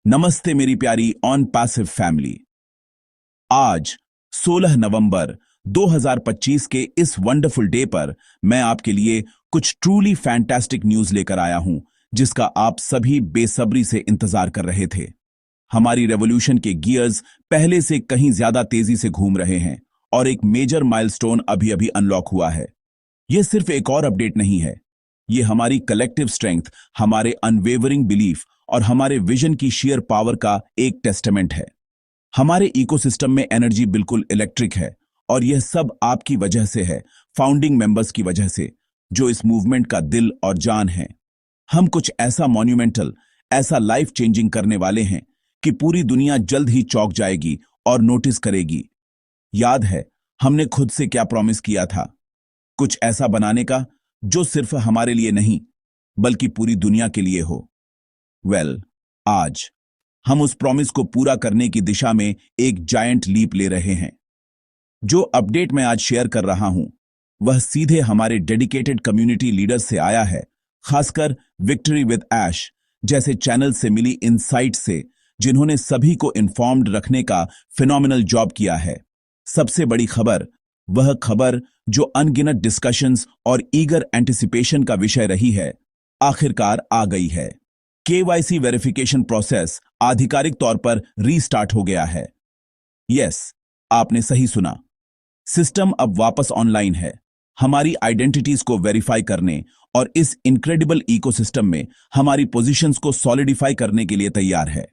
नमस्ते मेरी प्यारी ऑन पैसिव फैमिली। आज 16 नवंबर 2025 के इस वंडरफुल डे पर मैं आपके लिए कुछ ट्रूली फैंटास्टिक न्यूज लेकर आया हूं जिसका आप सभी बेसब्री से इंतजार कर रहे थे। हमारी रेवोल्यूशन के गियर्स पहले से कहीं ज्यादा तेजी से घूम रहे हैं और एक मेजर माइलस्टोन अभी अभी अनलॉक हुआ है। यह सिर्फ एक और अपडेट नहीं है, यह हमारी कलेक्टिव स्ट्रेंथ, हमारे अनवेवरिंग बिलीफ और हमारे विजन की शेयर पावर का एक टेस्टामेंट है। हमारे इकोसिस्टम में एनर्जी बिल्कुल इलेक्ट्रिक है और यह सब आपकी वजह से है, फाउंडिंग मेंबर्स की वजह से, जो इस मूवमेंट का दिल और जान है। हम कुछ ऐसा मॉन्यूमेंटल, ऐसा लाइफ चेंजिंग करने वाले हैं कि पूरी दुनिया जल्द ही चौंक जाएगी और नोटिस करेगी। याद है हमने खुद से क्या प्रॉमिस किया था? कुछ ऐसा बनाने का जो सिर्फ हमारे लिए नहीं बल्कि पूरी दुनिया के लिए हो। आज हम उस प्रॉमिस को पूरा करने की दिशा में एक जायंट लीप ले रहे हैं। जो अपडेट मैं आज शेयर कर रहा हूं वह सीधे हमारे डेडिकेटेड कम्युनिटी लीडर्स से आया है, खासकर विक्ट्री विद ऐश जैसे चैनल से मिली इनसाइट से, जिन्होंने सभी को इन्फॉर्म्ड रखने का फिनोमिनल जॉब किया है। सबसे बड़ी खबर, वह खबर जो अनगिनत डिस्कशंस और ईगर एंटिसिपेशन का विषय रही है, आखिरकार आ गई है। केवाईसी वेरिफिकेशन प्रोसेस आधिकारिक तौर पर रीस्टार्ट हो गया है। यस, आपने सही सुना। सिस्टम अब वापस ऑनलाइन है, हमारी आइडेंटिटीज को वेरीफाई करने और इस इनक्रेडिबल इकोसिस्टम में हमारी पोजीशंस को सॉलिडिफाई करने के लिए तैयार है।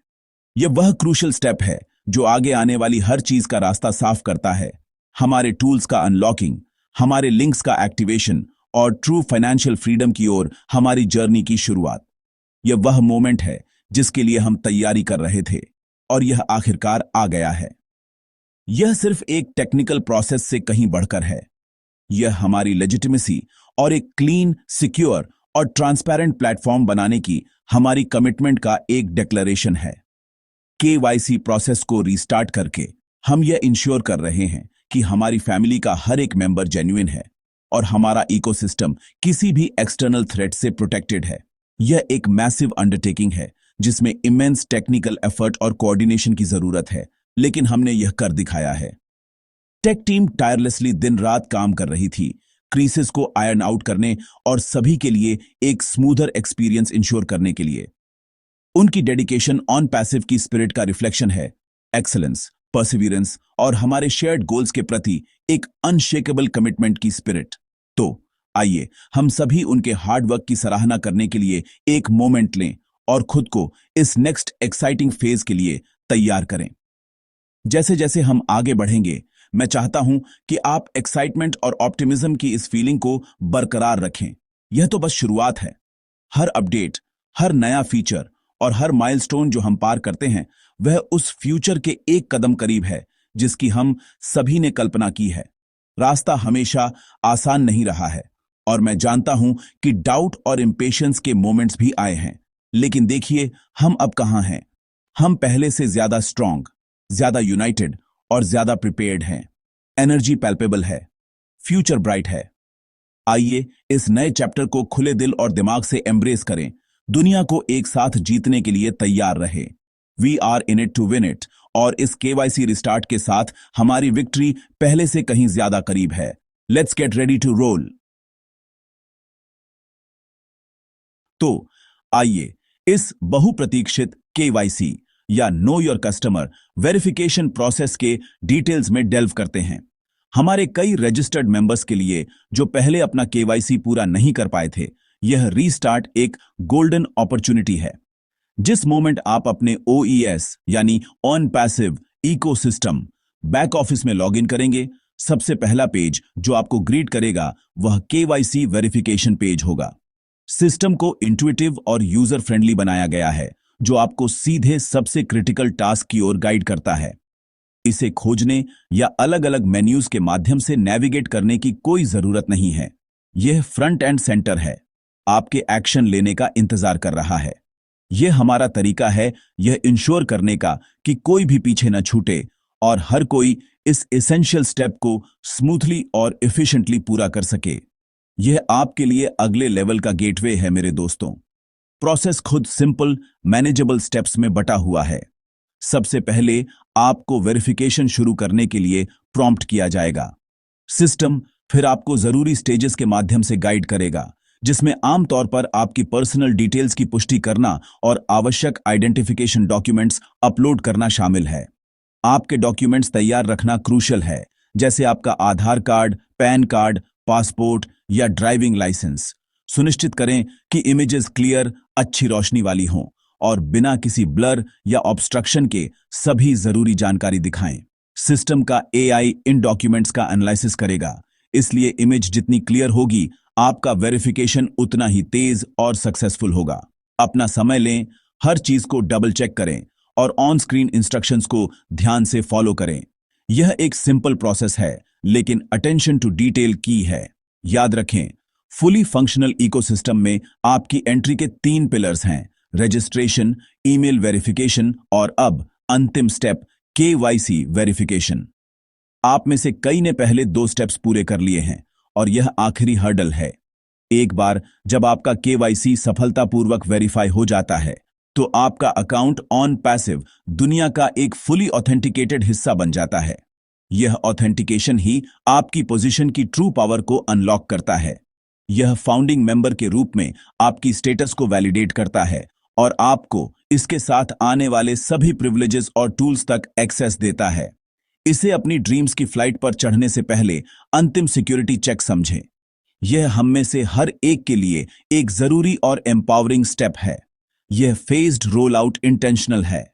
यह वह क्रूशियल स्टेप है जो आगे आने वाली हर चीज का रास्ता साफ करता है। हमारे टूल्स का अनलॉकिंग, हमारे लिंक्स का एक्टिवेशन और ट्रू फाइनेंशियल फ्रीडम की ओर हमारी जर्नी की शुरुआत। यह वह मोमेंट है जिसके लिए हम तैयारी कर रहे थे और यह आखिरकार आ गया है। यह सिर्फ एक टेक्निकल प्रोसेस से कहीं बढ़कर है। यह हमारी लेजिटिमेसी और एक क्लीन, सिक्योर और ट्रांसपेरेंट प्लेटफॉर्म बनाने की हमारी कमिटमेंट का एक डिक्लेरेशन है। केवाईसी प्रोसेस को रीस्टार्ट करके हम यह इंश्योर कर रहे हैं कि हमारी फैमिली का हर एक मेंबर जेन्युइन है और हमारा इकोसिस्टम किसी भी एक्सटर्नल थ्रेट से प्रोटेक्टेड है। यह एक मैसिव अंडरटेकिंग है जिसमें इमेंस टेक्निकल एफर्ट और कोऑर्डिनेशन की जरूरत है, लेकिन हमने यह कर दिखाया है। टेक टीम टायरलेसली दिन रात काम कर रही थी, क्रीसेस को आयरन आउट करने और सभी के लिए एक स्मूदर एक्सपीरियंस इंश्योर करने के लिए। उनकी डेडिकेशन ऑन पैसिव की स्पिरिट का रिफ्लेक्शन है, एक्सेलेंस, परसिवियरेंस और हमारे शेयर्ड गोल्स के प्रति एक अनशेकेबल कमिटमेंट की स्पिरिट। तो आइए हम सभी उनके हार्डवर्क की सराहना करने के लिए एक मोमेंट लें और खुद को इस नेक्स्ट एक्साइटिंग फेज के लिए तैयार करें। जैसे जैसे हम आगे बढ़ेंगे, मैं चाहता हूं कि आप एक्साइटमेंट और ऑप्टिमिज्म की इस फीलिंग को बरकरार रखें। यह तो बस शुरुआत है। हर अपडेट, हर नया फीचर और हर माइलस्टोन जो हम पार करते हैं, वह उस फ्यूचर के एक कदम करीब है जिसकी हम सभी ने कल्पना की है। रास्ता हमेशा आसान नहीं रहा है और मैं जानता हूं कि डाउट और इंपेशेंस के मोमेंट्स भी आए हैं, लेकिन देखिए हम अब कहां हैं। हम पहले से ज्यादा स्ट्रांग, ज्यादा यूनाइटेड और ज्यादा प्रिपेयर्ड हैं। एनर्जी पैल्पेबल है, फ्यूचर ब्राइट है। आइए इस नए चैप्टर को खुले दिल और दिमाग से एम्ब्रेस करें, दुनिया को एक साथ जीतने के लिए तैयार रहे। We are in it to win it और इस केवाईसी रिस्टार्ट के साथ हमारी विक्ट्री पहले से कहीं ज्यादा करीब है। Let's get ready to roll. तो आइए इस बहुप्रतीक्षित केवाईसी या know your customer verification process के डिटेल्स में डेल्व करते हैं। हमारे कई रजिस्टर्ड मेंबर्स के लिए जो पहले अपना केवाईसी पूरा नहीं कर पाए थे, यह रीस्टार्ट एक गोल्डन अपॉर्चुनिटी है। जिस मोमेंट आप अपने ओईएस यानी on passive ecosystem back office में लॉगिन करेंगे, सबसे पहला पेज जो आपको ग्रीट करेगा वह केवाईसी वेरिफिकेशन पेज होगा। सिस्टम को इंट्यूटिव और यूजर फ्रेंडली बनाया गया है, जो आपको सीधे सबसे क्रिटिकल टास्क की ओर गाइड करता है। इसे खोजने या अलग अलग मेन्यूज के माध्यम से नेविगेट करने की कोई जरूरत नहीं है। यह फ्रंट एंड सेंटर है, आपके एक्शन लेने का इंतजार कर रहा है। यह हमारा तरीका है यह इंश्योर करने का कि कोई भी पीछे न छूटे और हर कोई इस एसेंशियल स्टेप को स्मूथली और एफिशिएंटली पूरा कर सके। यह आपके लिए अगले लेवल का गेटवे है मेरे दोस्तों। प्रोसेस खुद सिंपल मैनेजेबल स्टेप्स में बटा हुआ है। सबसे पहले आपको वेरिफिकेशन शुरू करने के लिए प्रॉम्प्ट किया जाएगा। सिस्टम फिर आपको जरूरी स्टेजेस के माध्यम से गाइड करेगा, जिसमें आमतौर पर आपकी पर्सनल डिटेल्स की पुष्टि करना और आवश्यक आइडेंटिफिकेशन डॉक्यूमेंट्स अपलोड करना शामिल है। आपके डॉक्यूमेंट्स तैयार रखना क्रूशियल है, जैसे आपका आधार कार्ड, पैन कार्ड, पासपोर्ट या ड्राइविंग लाइसेंस। सुनिश्चित करें कि इमेजेस क्लियर, अच्छी रोशनी वाली हों और बिना किसी ब्लर या ऑब्स्ट्रक्शन के सभी जरूरी जानकारी दिखाएं। सिस्टम का एआई इन डॉक्यूमेंट्स का एनालिसिस करेगा, इसलिए इमेज जितनी क्लियर होगी, आपका वेरिफिकेशन उतना ही तेज और सक्सेसफुल होगा। अपना समय लें, हर चीज को डबल चेक करें और ऑन स्क्रीन इंस्ट्रक्शंस को ध्यान से फॉलो करें। यह एक सिंपल प्रोसेस है, लेकिन अटेंशन टू डिटेल की है। याद रखें, फुली फंक्शनल इकोसिस्टम में आपकी एंट्री के 3 पिलर्स हैं: रजिस्ट्रेशन, ईमेल वेरिफिकेशन और अब अंतिम स्टेप केवाईसी वेरिफिकेशन। आप में से कई ने पहले 2 स्टेप्स पूरे कर लिए हैं और यह आखिरी हर्डल है। एक बार जब आपका केवाईसी सफलतापूर्वक वेरीफाई हो जाता है, तो आपका अकाउंट ऑन पैसिव दुनिया का एक फुली ऑथेंटिकेटेड हिस्सा बन जाता है। यह ऑथेंटिकेशन ही आपकी पोजीशन की ट्रू पावर को अनलॉक करता है। यह फाउंडिंग मेंबर के रूप में आपकी स्टेटस को वैलिडेट करता है और आपको इसके साथ आने वाले सभी प्रिविलेजेस और टूल्स तक एक्सेस देता है। इसे अपनी ड्रीम्स की फ्लाइट पर चढ़ने से पहले अंतिम सिक्योरिटी चेक समझें। यह हम में से हर एक के लिए एक जरूरी और एम्पावरिंग स्टेप है। यह फेज्ड रोल आउट इंटेंशनल है।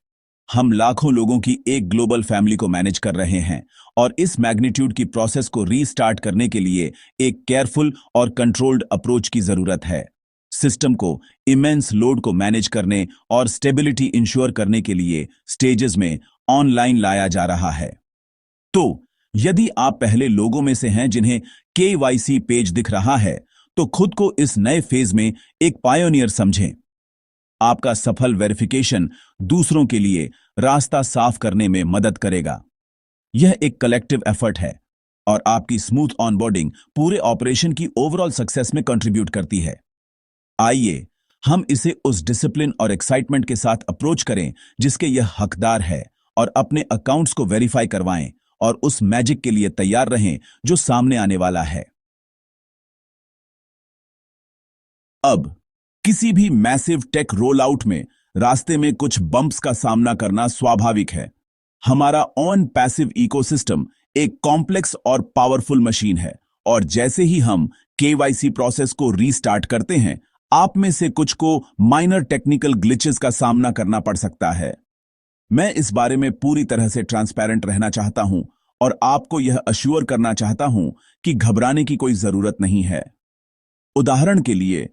हम लाखों लोगों की एक ग्लोबल फैमिली को मैनेज कर रहे हैं और इस मैग्नीट्यूड की प्रोसेस को रीस्टार्ट करने के लिए एक केयरफुल और कंट्रोल्ड अप्रोच की जरूरत है। सिस्टम को इमेंस लोड को मैनेज करने और स्टेबिलिटी इंश्योर करने के लिए स्टेजेस में ऑनलाइन लाया जा रहा है। तो यदि आप पहले लोगों में से हैं जिन्हें केवाईसी पेज दिख रहा है, तो खुद को इस नए फेज में एक पायोनियर समझें। आपका सफल वेरिफिकेशन दूसरों के लिए रास्ता साफ करने में मदद करेगा। यह एक कलेक्टिव एफर्ट है और आपकी स्मूथ ऑनबोर्डिंग पूरे ऑपरेशन की ओवरऑल सक्सेस में कंट्रीब्यूट करती है। आइए हम इसे उस डिसिप्लिन और एक्साइटमेंट के साथ अप्रोच करें जिसके यह हकदार है, और अपने अकाउंट्स को वेरीफाई करवाएं और उस मैजिक के लिए तैयार रहें जो सामने आने वाला है। अब किसी भी मैसिव टेक रोल आउट में रास्ते में कुछ बम्प्स का सामना करना स्वाभाविक है। हमारा ऑन पैसिव इकोसिस्टम एक कॉम्प्लेक्स और पावरफुल मशीन है, और जैसे ही हम केवाईसी प्रोसेस को रीस्टार्ट करते हैं, आप में से कुछ को माइनर टेक्निकल ग्लिचेस का सामना करना पड़ सकता है। मैं इस बारे में पूरी तरह से ट्रांसपेरेंट रहना चाहता हूं और आपको यह अश्योर करना चाहता हूं कि घबराने की कोई जरूरत नहीं है। उदाहरण के लिए,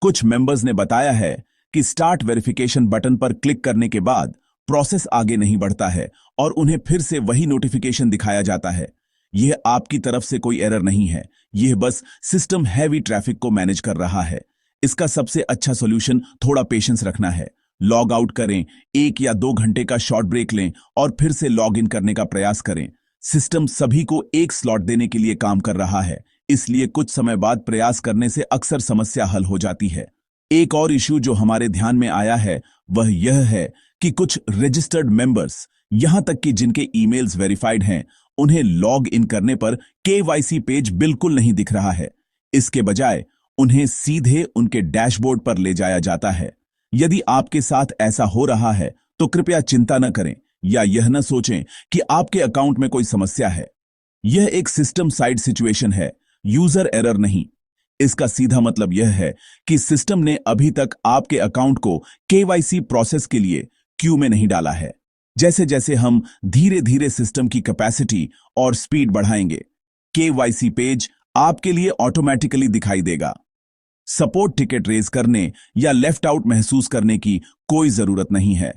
कुछ मेंबर्स ने बताया है कि स्टार्ट वेरिफिकेशन बटन पर क्लिक करने के बाद प्रोसेस आगे नहीं बढ़ता है और उन्हें फिर से वही नोटिफिकेशन दिखाया जाता है। यह आपकी तरफ से कोई एरर नहीं है, यह बस सिस्टम हैवी ट्रैफिक को मैनेज कर रहा है। इसका सबसे अच्छा सॉल्यूशन थोड़ा पेशेंस रखना है। लॉग आउट करें, 1 या 2 घंटे का शॉर्ट ब्रेक लें और फिर से लॉग इन करने का प्रयास करें। सिस्टम सभी को एक स्लॉट देने के लिए काम कर रहा है, इसलिए कुछ समय बाद प्रयास करने से अक्सर समस्या हल हो जाती है। एक और इश्यू जो हमारे ध्यान में आया है वह यह है कि कुछ रजिस्टर्ड मेंबर्स, यहां तक कि जिनके ईमेल्स वेरीफाइड हैं, उन्हें लॉग इन करने पर केवाईसी पेज बिल्कुल नहीं दिख रहा है। इसके बजाय उन्हें सीधे उनके डैशबोर्ड पर ले जाया जाता है। यदि आपके साथ ऐसा हो रहा है तो कृपया चिंता न करें या यह न सोचें कि आपके अकाउंट में कोई समस्या है। यह एक सिस्टम साइड सिचुएशन है, यूजर एरर नहीं। इसका सीधा मतलब यह है कि सिस्टम ने अभी तक आपके अकाउंट को केवाईसी प्रोसेस के लिए क्यू में नहीं डाला है। जैसे जैसे हम धीरे धीरे सिस्टम की कैपेसिटी और स्पीड बढ़ाएंगे, केवाईसी पेज आपके लिए ऑटोमेटिकली दिखाई देगा। सपोर्ट टिकट रेज करने या लेफ्ट आउट महसूस करने की कोई जरूरत नहीं है।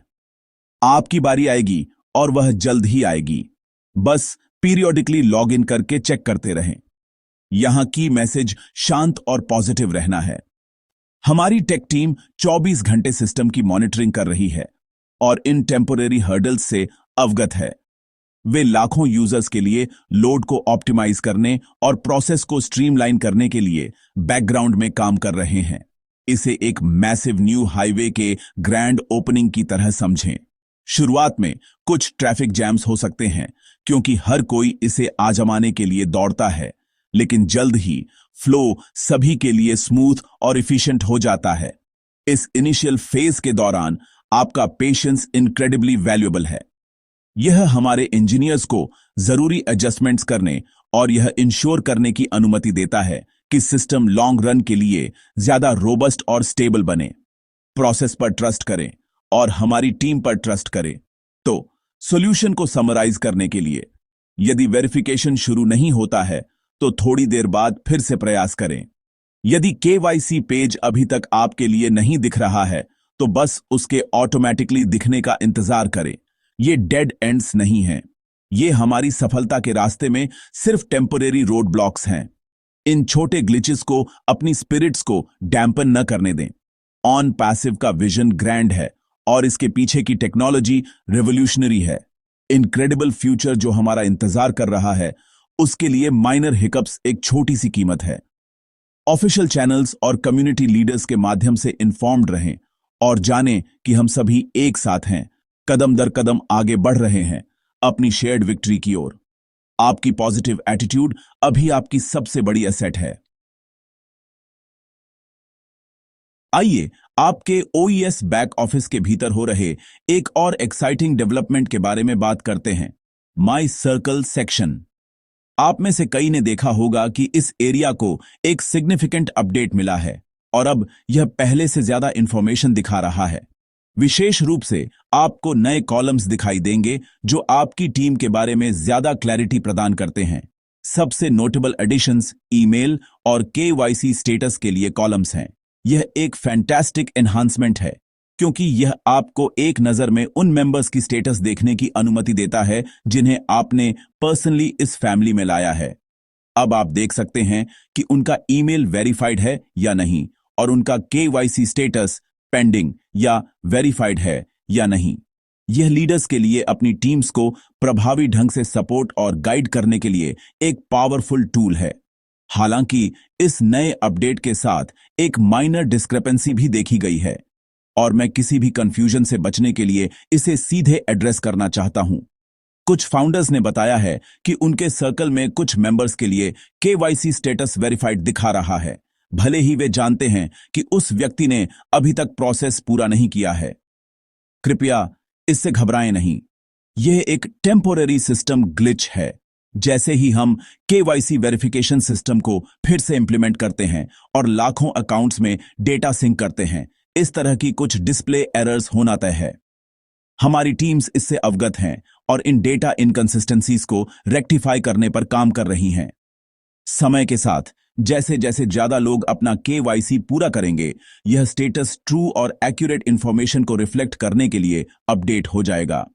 आपकी बारी आएगी और वह जल्द ही आएगी। बस पीरियोडिकली लॉग इन करके चेक करते रहें। यहां की मैसेज शांत और पॉजिटिव रहना है। हमारी टेक टीम 24 घंटे सिस्टम की मॉनिटरिंग कर रही है और इन टेम्पोरेरी हर्डल्स से अवगत है। वे लाखों यूजर्स के लिए लोड को ऑप्टिमाइज करने और प्रोसेस को स्ट्रीमलाइन करने के लिए बैकग्राउंड में काम कर रहे हैं। इसे एक मैसिव न्यू हाईवे के ग्रैंड ओपनिंग की तरह समझें। शुरुआत में कुछ ट्रैफिक जैम्स हो सकते हैं क्योंकि हर कोई इसे आजमाने के लिए दौड़ता है, लेकिन जल्द ही फ्लो सभी के लिए स्मूथ और इफिशिएंट हो जाता है। इस इनिशियल फेज के दौरान आपका पेशेंस इनक्रेडिबली वैल्यूएबल है। यह हमारे इंजीनियर्स को जरूरी एडजस्टमेंट्स करने और यह इंश्योर करने की अनुमति देता है कि सिस्टम लॉन्ग रन के लिए ज्यादा रोबस्ट और स्टेबल बने। प्रोसेस पर ट्रस्ट करें और हमारी टीम पर ट्रस्ट करें। तो सॉल्यूशन को समराइज करने के लिए, यदि वेरिफिकेशन शुरू नहीं होता है तो थोड़ी देर बाद फिर से प्रयास करें। यदि केवाईसी पेज अभी तक आपके लिए नहीं दिख रहा है तो बस उसके ऑटोमेटिकली दिखने का इंतजार करें। ये डेड एंड्स नहीं हैं। ये हमारी सफलता के रास्ते में सिर्फ टेम्परेरी रोड ब्लॉक्स हैं। इन छोटे ग्लिचेस को अपनी स्पिरिट्स को डैम्पन न करने दें। ऑन पैसिव का विजन ग्रैंड है और इसके पीछे की टेक्नोलॉजी रेवोल्यूशनरी है। इनक्रेडिबल फ्यूचर जो हमारा इंतजार कर रहा है, उसके लिए माइनर हिकअप्स एक छोटी सी कीमत है। ऑफिशियल चैनल्स और कम्युनिटी लीडर्स के माध्यम से इन्फॉर्म्ड रहें और जानें कि हम सभी एक साथ हैं, कदम दर कदम आगे बढ़ रहे हैं अपनी शेयर्ड विक्ट्री की ओर। आपकी पॉजिटिव एटीट्यूड अभी आपकी सबसे बड़ी एसेट है। आइए आपके ओईएस बैक ऑफिस के भीतर हो रहे एक और एक्साइटिंग डेवलपमेंट के बारे में बात करते हैं, माई सर्कल सेक्शन। आप में से कई ने देखा होगा कि इस एरिया को एक सिग्निफिकेंट अपडेट मिला है और अब यह पहले से ज्यादा इंफॉर्मेशन दिखा रहा है। विशेष रूप से आपको नए कॉलम्स दिखाई देंगे जो आपकी टीम के बारे में ज्यादा क्लैरिटी प्रदान करते हैं। सबसे नोटेबल एडिशंस ईमेल और केवाईसी स्टेटस के लिए कॉलम्स हैं। यह एक फैंटास्टिक एनहांसमेंट है क्योंकि यह आपको एक नजर में उन मेंबर्स की स्टेटस देखने की अनुमति देता है जिन्हें आपने पर्सनली इस फैमिली में लाया है। अब आप देख सकते हैं कि उनका ईमेल वेरीफाइड है या नहीं और उनका केवाईसी स्टेटस पेंडिंग या वेरीफाइड है या नहीं। यह लीडर्स के लिए अपनी टीम्स को प्रभावी ढंग से सपोर्ट और गाइड करने के लिए एक पावरफुल टूल है। हालांकि इस नए अपडेट के साथ एक माइनर डिस्क्रिपेंसी भी देखी गई है और मैं किसी भी कंफ्यूजन से बचने के लिए इसे सीधे एड्रेस करना चाहता हूं। कुछ फाउंडर्स ने बताया है कि उनके सर्कल में कुछ मेंबर्स के लिए केवाईसी स्टेटस वेरीफाइड दिखा रहा है, भले ही वे जानते हैं कि उस व्यक्ति ने अभी तक प्रोसेस पूरा नहीं किया है। कृपया इससे घबराएं नहीं। यह एक टेम्पोररी सिस्टम ग्लिच है। जैसे ही हम केवाईसी वेरिफिकेशन सिस्टम को फिर से इंप्लीमेंट करते हैं और लाखों अकाउंट्स में डेटा सिंक करते हैं, इस तरह की कुछ डिस्प्ले एरर्स होना तय है। हमारी टीम्स इससे अवगत हैं और इन डेटा इनकंसिस्टेंसीज को रेक्टिफाई करने पर काम कर रही हैं। समय के साथ जैसे जैसे ज्यादा लोग अपना केवाईसी पूरा करेंगे, यह स्टेटस ट्रू और एक्यूरेट इंफॉर्मेशन को रिफ्लेक्ट करने के लिए अपडेट हो जाएगा।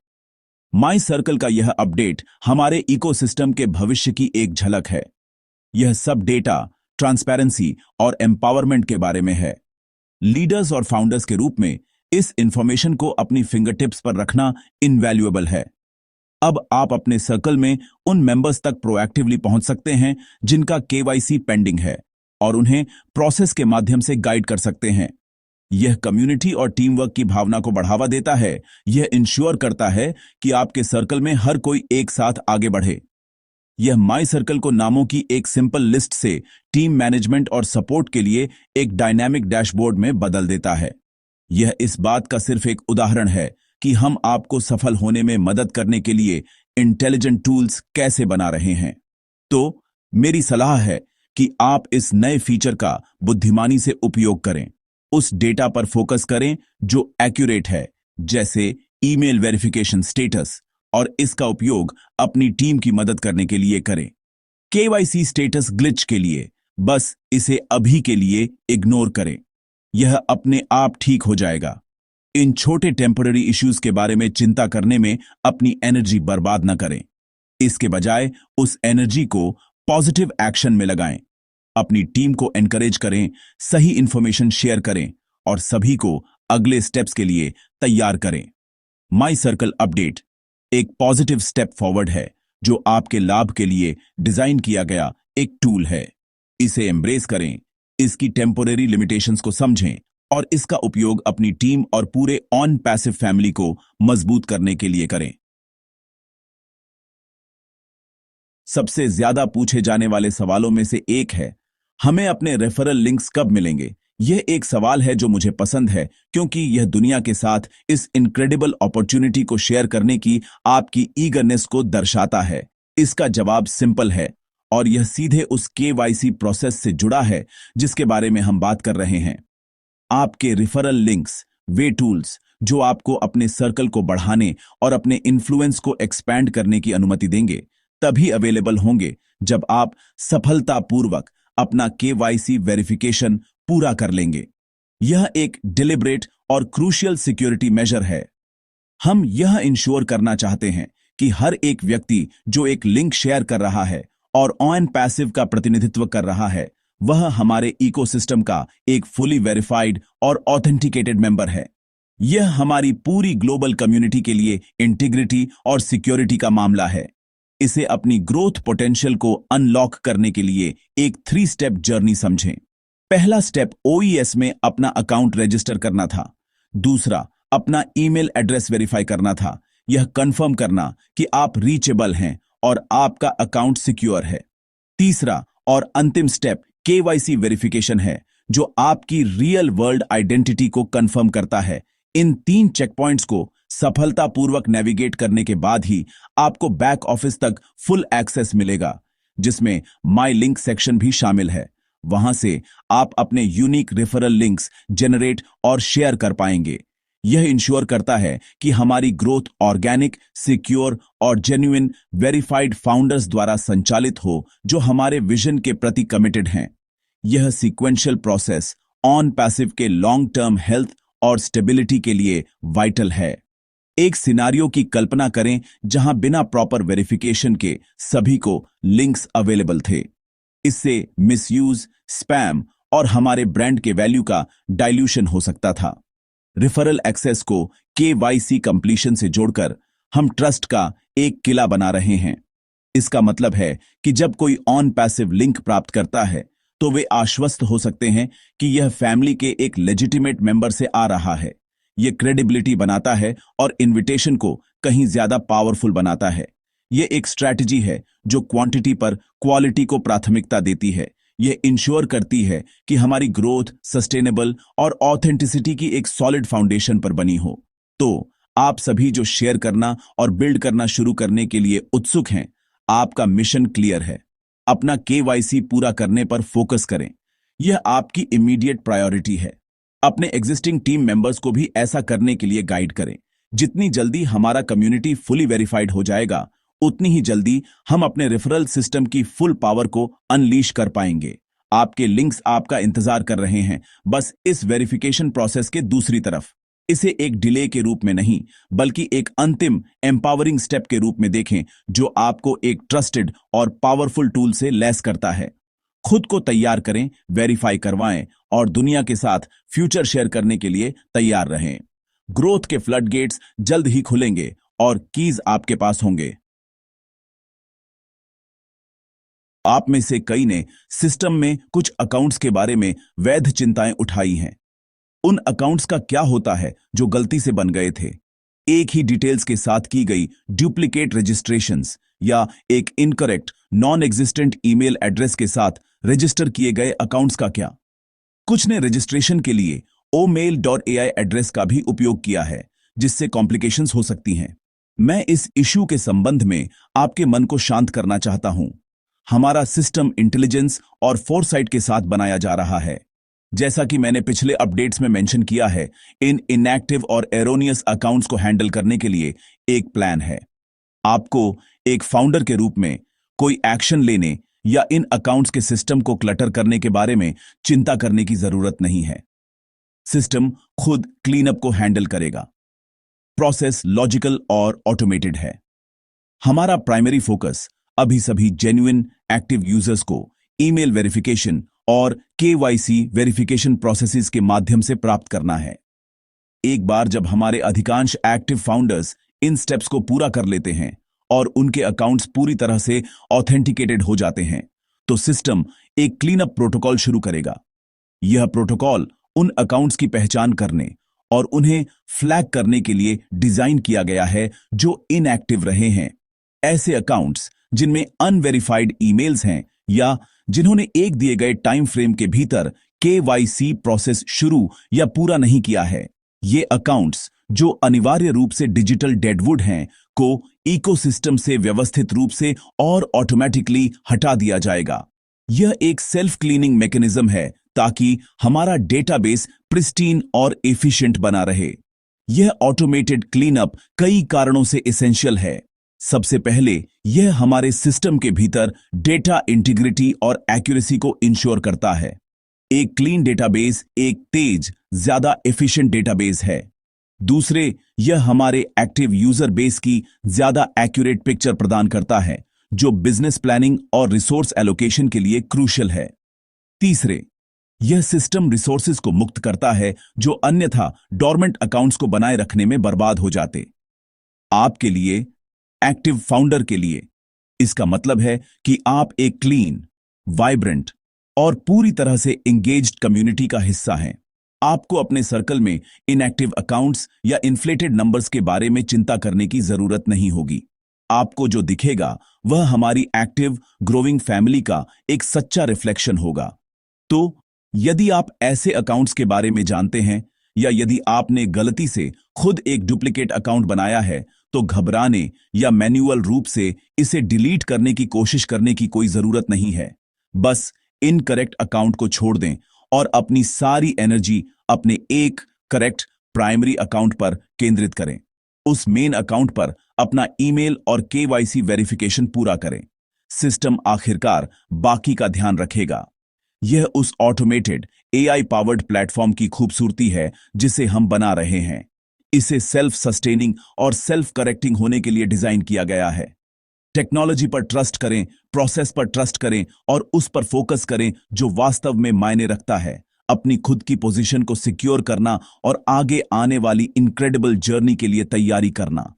माई सर्कल का यह अपडेट हमारे इकोसिस्टम के भविष्य की एक झलक है। यह सब डेटा, ट्रांसपेरेंसी और एम्पावरमेंट के बारे में है। लीडर्स और फाउंडर्स के रूप में इस इंफॉर्मेशन को अपनी फिंगरटिप्स पर रखना इनवैल्यूएबल है। अब आप अपने सर्कल में उन मेंबर्स तक प्रोएक्टिवली पहुंच सकते हैं जिनका केवाईसी पेंडिंग है और उन्हें प्रोसेस के माध्यम से गाइड कर सकते हैं। यह कम्युनिटी और टीम वर्क की भावना को बढ़ावा देता है। यह इंश्योर करता है कि आपके सर्कल में हर कोई एक साथ आगे बढ़े। यह माई सर्कल को नामों की एक सिंपल लिस्ट से टीम मैनेजमेंट और सपोर्ट के लिए एक डायनामिक डैशबोर्ड में बदल देता है। यह इस बात का सिर्फ एक उदाहरण है कि हम आपको सफल होने में मदद करने के लिए इंटेलिजेंट टूल्स कैसे बना रहे हैं। तो मेरी सलाह है कि आप इस नए फीचर का बुद्धिमानी से उपयोग करें। उस डेटा पर फोकस करें जो एक्यूरेट है, जैसे ईमेल वेरिफिकेशन स्टेटस, और इसका उपयोग अपनी टीम की मदद करने के लिए करें। केवाईसी स्टेटस ग्लिच के लिए बस इसे अभी के लिए इग्नोर करें। यह अपने आप ठीक हो जाएगा। इन छोटे टेम्पररी इश्यूज के बारे में चिंता करने में अपनी एनर्जी बर्बाद न करें। इसके बजाय उस एनर्जी को पॉजिटिव एक्शन में लगाएं। अपनी टीम को एनकरेज करें, सही इंफॉर्मेशन शेयर करें और सभी को अगले स्टेप्स के लिए तैयार करें। माई सर्कल अपडेट एक पॉजिटिव स्टेप फॉरवर्ड है जो आपके लाभ के लिए डिजाइन किया गया एक टूल है। इसे एम्ब्रेस करें, इसकी टेम्पोरेरी लिमिटेशंस को समझें और इसका उपयोग अपनी टीम और पूरे ऑन पैसिव फैमिली को मजबूत करने के लिए करें। सबसे ज्यादा पूछे जाने वाले सवालों में से एक है, हमें अपने रेफरल लिंक्स कब मिलेंगे? यह एक सवाल है जो मुझे पसंद है क्योंकि यह दुनिया के साथ इस इनक्रेडिबल अपॉर्चुनिटी को शेयर करने की आपकी ईगरनेस को दर्शाता है। इसका जवाब सिंपल है और यह सीधे उस केवाईसी प्रोसेस से जुड़ा है जिसके बारे में हम बात कर रहे हैं। आपके रिफरल लिंक्स वे टूल्स जो आपको अपने सर्कल को बढ़ाने और अपने इन्फ्लुएंस को एक्सपैंड करने की अनुमति देंगे तभी अवेलेबल होंगे जब आप सफलतापूर्वक अपना केवाईसी वेरिफिकेशन पूरा कर लेंगे। यह एक डिलिब्रेट और क्रूशियल सिक्योरिटी मेजर है। हम यह इंश्योर करना चाहते हैं कि हर एक व्यक्ति जो एक लिंक शेयर कर रहा है और ऑन पैसिव का प्रतिनिधित्व कर रहा है वह हमारे इकोसिस्टम का एक फुली वेरिफाइड और ऑथेंटिकेटेड मेंबर है। यह हमारी पूरी ग्लोबल कम्युनिटी के लिए इंटीग्रिटी और सिक्योरिटी का मामला है। इसे अपनी ग्रोथ पोटेंशियल को अनलॉक करने के लिए एक 3 स्टेप जर्नी समझें। पहला स्टेप ओईएस में अपना अकाउंट रजिस्टर करना था। दूसरा, अपना ईमेल एड्रेस वेरीफाई करना था, यह कंफर्म करना कि आप रीचेबल हैं और आपका अकाउंट सिक्योर है। तीसरा और अंतिम स्टेप केवाईसी वेरिफिकेशन है जो आपकी रियल वर्ल्ड आइडेंटिटी को कंफर्म करता है। इन 3 चेक पॉइंट्स को सफलतापूर्वक नेविगेट करने के बाद ही आपको बैक ऑफिस तक फुल एक्सेस मिलेगा जिसमें माई लिंक सेक्शन भी शामिल है। वहां से आप अपने यूनिक रेफरल लिंक्स जनरेट और शेयर कर पाएंगे। यह इंश्योर करता है कि हमारी ग्रोथ ऑर्गेनिक, सिक्योर और जेन्युइन वेरीफाइड फाउंडर्स द्वारा संचालित हो जो हमारे विजन के प्रति कमिटेड हैं। यह सीक्वेंशियल प्रोसेस ऑन पैसिव के लॉन्ग टर्म हेल्थ और स्टेबिलिटी के लिए वाइटल है। एक सिनारियो की कल्पना करें जहां बिना प्रॉपर वेरिफिकेशन के सभी को लिंक्स अवेलेबल थे। इससे मिसयूज, स्पैम और हमारे ब्रांड के वैल्यू का डाइल्यूशन हो सकता था। रिफरल एक्सेस को केवाईसी कंप्लीशन से जोड़कर हम ट्रस्ट का एक किला बना रहे हैं। इसका मतलब है कि जब कोई ऑन पैसिव लिंक प्राप्त करता है तो वे आश्वस्त हो सकते हैं कि यह फैमिली के एक लेजिटिमेट मेंबर से आ रहा है। यह क्रेडिबिलिटी बनाता है और इनविटेशन को कहीं ज्यादा पावरफुल बनाता है। यह एक स्ट्रैटेजी है जो क्वांटिटी पर क्वालिटी को प्राथमिकता देती है। यह इंश्योर करती है कि हमारी ग्रोथ सस्टेनेबल और ऑथेंटिसिटी की एक सॉलिड फाउंडेशन पर बनी हो। तो आप सभी जो शेयर करना और बिल्ड करना शुरू करने के लिए उत्सुक हैं, आपका मिशन क्लियर है। अपना केवाईसी पूरा करने पर फोकस करें। यह आपकी इमीडिएट प्रायोरिटी है। अपने एग्जिस्टिंग टीम मेंबर्स को भी ऐसा करने के लिए गाइड करें। जितनी जल्दी हमारा कम्युनिटी फुली वेरीफाइड हो जाएगा उतनी ही जल्दी हम अपने रेफरल सिस्टम की फुल पावर को अनलीश कर पाएंगे। आपके लिंक्स आपका इंतजार कर रहे हैं, बस इस वेरिफिकेशन प्रोसेस के दूसरी तरफ। इसे एक डिले के रूप में नहीं बल्कि एक अंतिम एम्पावरिंग स्टेप के रूप में देखें जो आपको एक ट्रस्टेड और पावरफुल टूल से लैस करता है। खुद को तैयार करें, वेरीफाई करवाएं और दुनिया के साथ फ्यूचर शेयर करने के लिए तैयार रहें। ग्रोथ के फ्लड गेट्स जल्द ही खुलेंगे और कीज आपके पास होंगे। आप में से कई ने सिस्टम में कुछ अकाउंट्स के बारे में वैध चिंताएं उठाई हैं। उन अकाउंट्स का क्या होता है जो गलती से बन गए थे? एक ही डिटेल्स के साथ की गई डुप्लीकेट रजिस्ट्रेशंस या एक incorrect non existent email address के साथ रजिस्टर किए गए अकाउंट्स का क्या? कुछ ने रजिस्ट्रेशन के लिए omail.ai एड्रेस का भी उपयोग किया है जिससे कॉम्प्लिकेशंस हो सकती हैं। मैं इस इश्यू के संबंध में आपके मन को शांत करना चाहता हूं। हमारा सिस्टम इंटेलिजेंस और फोरसाइट के साथ बनाया जा रहा है। जैसा कि मैंने पिछले अपडेट्स में मेंशन किया है, इन इनएक्टिव और एरोनियस अकाउंट्स को हैंडल करने के लिए एक प्लान है। आपको एक फाउंडर के रूप में कोई एक्शन लेने या इन अकाउंट्स के सिस्टम को क्लटर करने के बारे में चिंता करने की जरूरत नहीं है। सिस्टम खुद क्लीनअप को हैंडल करेगा। प्रोसेस लॉजिकल और ऑटोमेटेड है। हमारा प्राइमरी फोकस अभी सभी जेन्युइन एक्टिव यूजर्स को ईमेल वेरिफिकेशन और केवाईसी वेरिफिकेशन प्रोसेसेस के माध्यम से प्राप्त करना है। एक बार जब हमारे अधिकांश एक्टिव फाउंडर्स इन स्टेप्स को पूरा कर लेते हैं और उनके अकाउंट्स पूरी तरह से ऑथेंटिकेटेड हो जाते हैं, तो सिस्टम एक क्लीनअप प्रोटोकॉल शुरू करेगा। यह प्रोटोकॉल उन अकाउंट्स की पहचान करने और उन्हें फ्लैग करने के लिए डिजाइन किया गया है जो इनएक्टिव रहे हैं। ऐसे अकाउंट्स जिनमें अनवेरिफाइड ईमेल्स हैं या जिन्होंने एक दिए गए टाइम फ्रेम के भीतर केवाईसी प्रोसेस शुरू या पूरा नहीं किया है। ये अकाउंट्स जो अनिवार्य रूप से डिजिटल डेडवुड हैं को इकोसिस्टम से व्यवस्थित रूप से और ऑटोमेटिकली हटा दिया जाएगा। यह एक सेल्फ क्लीनिंग मैकेनिज्म है ताकि हमारा डेटाबेस प्रिस्टीन और एफिशिएंट बना रहे। यह ऑटोमेटेड क्लीनअप कई कारणों से एसेंशियल है। सबसे पहले यह हमारे सिस्टम के भीतर डेटा इंटीग्रिटी और एक्यूरेसी को इंश्योर करता है। एक क्लीन डेटाबेस एक तेज, ज्यादा एफिशिएंट डेटाबेस है। दूसरे, यह हमारे एक्टिव यूजर बेस की ज्यादा एक्यूरेट पिक्चर प्रदान करता है जो बिजनेस प्लानिंग और रिसोर्स एलोकेशन के लिए क्रूशियल है। तीसरे, यह सिस्टम रिसोर्सेज को मुक्त करता है जो अन्यथा डोरमेंट अकाउंट्स को बनाए रखने में बर्बाद हो जाते। आपके लिए, एक्टिव फाउंडर के लिए, इसका मतलब है कि आप एक क्लीन, वाइब्रेंट और पूरी तरह से एंगेज्ड कम्युनिटी का हिस्सा हैं। आपको अपने सर्कल में इनएक्टिव अकाउंट्स या इन्फ्लेटेड नंबर्स के बारे में चिंता करने की जरूरत नहीं होगी। आपको जो दिखेगा वह हमारी एक्टिव, ग्रोइंग फैमिली का एक सच्चा रिफ्लेक्शन होगा। तो यदि आप ऐसे अकाउंट्स के बारे में जानते हैं या यदि आपने गलती से खुद एक डुप्लीकेट अकाउंट बनाया है, तो घबराने या मैन्युअल रूप से इसे डिलीट करने की कोशिश करने की कोई जरूरत नहीं है। बस इनकरेक्ट अकाउंट को छोड़ दें और अपनी सारी एनर्जी अपने एक करेक्ट प्राइमरी अकाउंट पर केंद्रित करें। उस मेन अकाउंट पर अपना ईमेल और केवाईसी वेरिफिकेशन पूरा करें। सिस्टम आखिरकार बाकी का ध्यान रखेगा। यह उस ऑटोमेटेड एआई पावर्ड प्लेटफॉर्म की खूबसूरती है जिसे हम बना रहे हैं। इसे सेल्फ सस्टेनिंग और सेल्फ करेक्टिंग होने के लिए डिजाइन किया गया है। टेक्नोलॉजी पर ट्रस्ट करें, प्रोसेस पर ट्रस्ट करें और उस पर फोकस करें जो वास्तव में मायने रखता है। अपनी खुद की पोजीशन को सिक्योर करना और आगे आने वाली इनक्रेडिबल जर्नी के लिए तैयारी करना।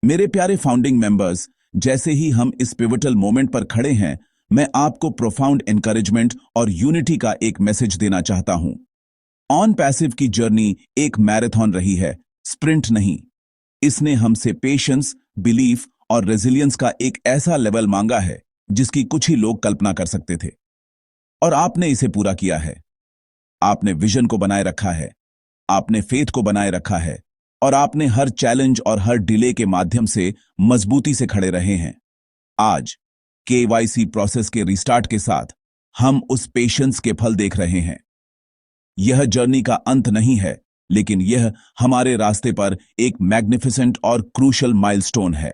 मेरे प्यारे फाउंडिंग मेंबर्स, जैसे ही हम इस पिवटल मोमेंट पर खड़े हैं, मैं आपको प्रोफाउंड एनकरेजमेंट और यूनिटी का एक मैसेज देना चाहता हूं। ऑन पैसिव की जर्नी एक मैराथन रही है, स्प्रिंट नहीं। इसने हमसे पेशेंस, बिलीफ और रेजिलियंस का एक ऐसा लेवल मांगा है जिसकी कुछ ही लोग कल्पना कर सकते थे, और आपने इसे पूरा किया है। आपने विजन को बनाए रखा है, आपने फेथ को बनाए रखा है और आपने हर चैलेंज और हर डिले के माध्यम से मजबूती से खड़े रहे हैं। आज केवाईसी प्रोसेस के रिस्टार्ट के साथ हम उस पेशेंस के फल देख रहे हैं। यह जर्नी का अंत नहीं है, लेकिन यह हमारे रास्ते पर एक मैग्निफिसेंट और क्रूशल माइलस्टोन है।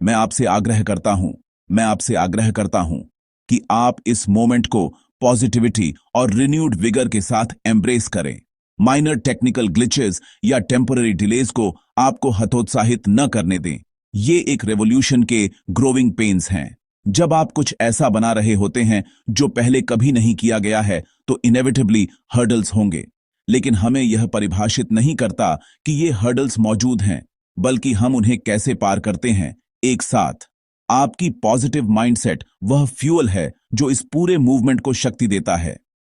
मैं आपसे आग्रह करता हूं कि आप इस मोमेंट को पॉजिटिविटी और रिन्यूड विगर के साथ एम्ब्रेस करें। माइनर टेक्निकल ग्लिचेस या टेम्पररी डिलेज को आपको हतोत्साहित न करने दें। ये एक रेवोल्यूशन के ग्रोइंग पेन्स हैं। जब आप कुछ ऐसा बना रहे होते हैं जो पहले कभी नहीं किया गया है, तो इनेविटेबली हर्डल्स होंगे, लेकिन हमें यह परिभाषित नहीं करता कि ये हर्डल्स मौजूद हैं, बल्कि हम उन्हें कैसे पार करते हैं एक साथ। आपकी पॉजिटिव माइंडसेट वह फ्यूल है जो इस पूरे मूवमेंट को शक्ति देता है।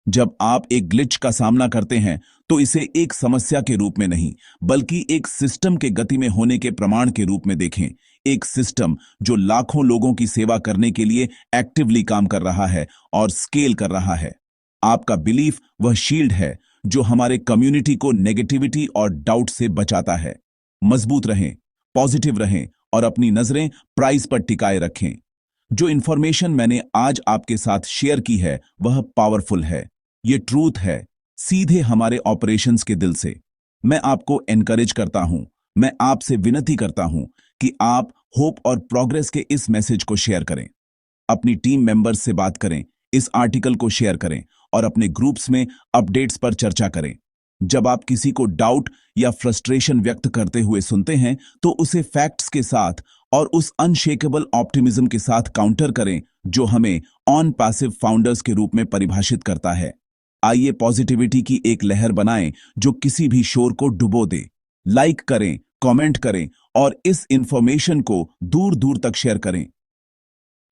जब आप एक ग्लिच का सामना करते हैं, तो इसे एक समस्या के रूप में नहीं, बल्कि एक सिस्टम के गति में होने के प्रमाण के रूप में देखें। एक सिस्टम जो लाखों लोगों की सेवा करने के लिए एक्टिवली काम कर रहा है और स्केल कर रहा है। आपका बिलीफ वह शील्ड है जो हमारे कम्युनिटी को नेगेटिविटी और डाउट से बचाता है। मजबूत रहें, पॉजिटिव रहें और अपनी नजरें प्राइज पर टिकाए रखें। जो इंफॉर्मेशन मैंने आज आपके साथ शेयर की है वह पावरफुल है। ये ट्रूथ है, सीधे हमारे ऑपरेशंस के दिल से। मैं आपको एनकरेज करता हूं, मैं आपसे विनती करता हूं कि आप होप और प्रोग्रेस के इस मैसेज को शेयर करें। अपनी टीम मेंबर्स से बात करें, इस आर्टिकल को शेयर करें और अपने ग्रुप्स में अपडेट्स पर चर्चा करें। जब आप किसी को डाउट या फ्रस्ट्रेशन व्यक्त करते हुए सुनते हैं, तो उसे फैक्ट्स के साथ और उस अनशेकेबल ऑप्टिमिज्म के साथ काउंटर करें जो हमें ऑन पैसिव फाउंडर्स के रूप में परिभाषित करता है। आइए पॉजिटिविटी की एक लहर बनाएं जो किसी भी शोर को डुबो दे। लाइक करें, कमेंट करें और इस इंफॉर्मेशन को दूर दूर तक शेयर करें।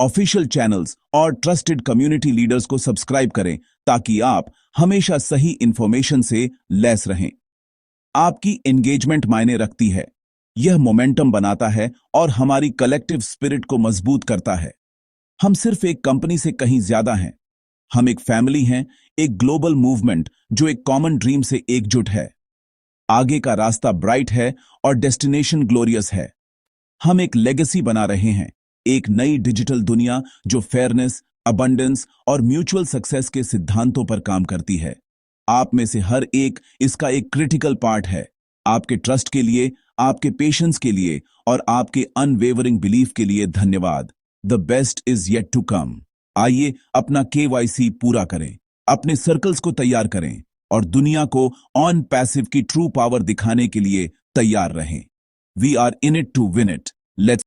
ऑफिशियल चैनल्स और ट्रस्टेड कम्युनिटी लीडर्स को सब्सक्राइब करें ताकि आप हमेशा सही इंफॉर्मेशन से लैस रहें। आपकी एंगेजमेंट मायने रखती है। यह मोमेंटम बनाता है और हमारी कलेक्टिव स्पिरिट को मजबूत करता है। हम सिर्फ एक कंपनी से कहीं ज्यादा हैं। हम एक फैमिली हैं, एक ग्लोबल मूवमेंट जो एक कॉमन ड्रीम से एकजुट है। आगे का रास्ता ब्राइट है और डेस्टिनेशन ग्लोरियस है। हम एक लेगेसी बना रहे हैं, एक नई डिजिटल दुनिया जो फेयरनेस, अबंडेंस और म्यूचुअल सक्सेस के सिद्धांतों पर काम करती है। आप में से हर एक इसका एक क्रिटिकल पार्ट है। आपके ट्रस्ट के लिए, आपके पेशेंस के लिए और आपके अनवेवरिंग बिलीफ के लिए धन्यवाद। The best is yet to come. आइए अपना KYC पूरा करें, अपने सर्कल्स को तैयार करें और दुनिया को ऑन पैसिव की ट्रू पावर दिखाने के लिए तैयार रहें। We are in it to win it. Let's